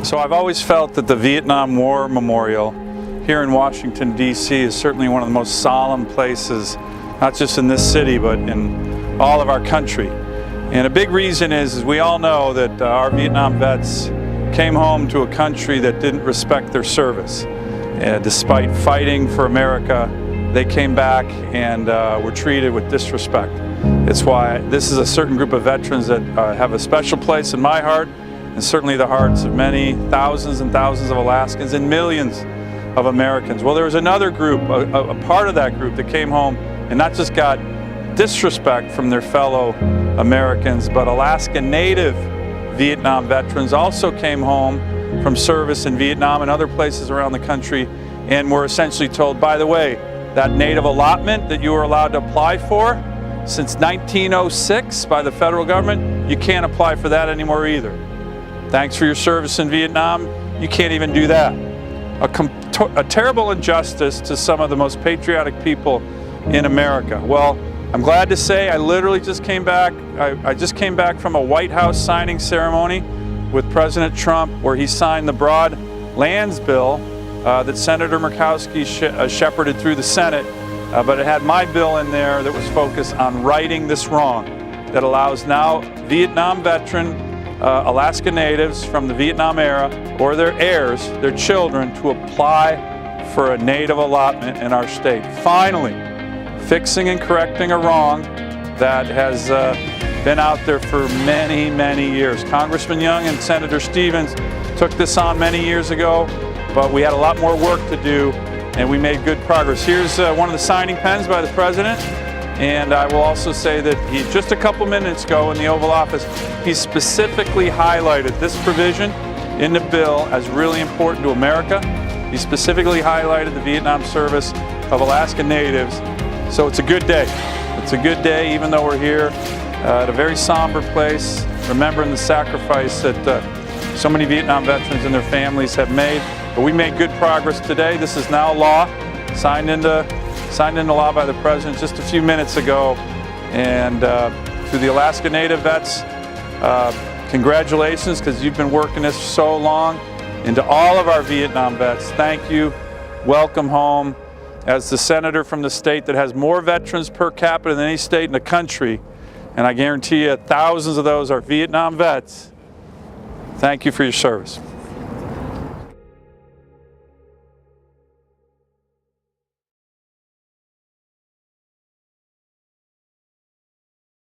So I've always felt that the Vietnam War Memorial here in Washington, D.C. is certainly one of the most solemn places, not just in this city, but in all of our country. And a big reason is we all know that our Vietnam vets came home to a country that didn't respect their service. Despite fighting for America, they came back and were treated with disrespect. It's why this is a certain group of veterans that have a special place in my heart, and certainly the hearts of many thousands and thousands of Alaskans and millions of Americans. Well, there was another group, a part of that group that came home and not just got disrespect from their fellow Americans, but Alaska Native Vietnam veterans also came home from service in Vietnam and other places around the country and were essentially told, by the way, that Native allotment that you were allowed to apply for since 1906 by the federal government, you can't apply for that anymore either. Thanks for your service in Vietnam, you can't even do that. A terrible injustice to some of the most patriotic people in America. Well, I'm glad to say I literally just came back. I just came back from a White House signing ceremony with President Trump where he signed the broad lands bill that Senator Murkowski shepherded through the Senate, but it had my bill in there that was focused on righting this wrong, that allows now Vietnam veteran Alaska Natives from the Vietnam era or their heirs, their children, to apply for a Native allotment in our state. Finally, fixing and correcting a wrong that has been out there for many, many years. Congressman Young and Senator Stevens took this on many years ago, but we had a lot more work to do, and we made good progress. Here's one of the signing pens by the President. And I will also say that just a couple minutes ago in the Oval Office, he specifically highlighted this provision in the bill as really important to America. He specifically highlighted the Vietnam service of Alaska Natives. So it's a good day. It's a good day, even though we're here at a very somber place, remembering the sacrifice that so many Vietnam veterans and their families have made. But we made good progress today. This is now law, signed into law by the President just a few minutes ago. And to the Alaska Native vets, congratulations, because you've been working this so long. And to all of our Vietnam vets, thank you. Welcome home. As the senator from the state that has more veterans per capita than any state in the country, and I guarantee you thousands of those are Vietnam vets, thank you for your service.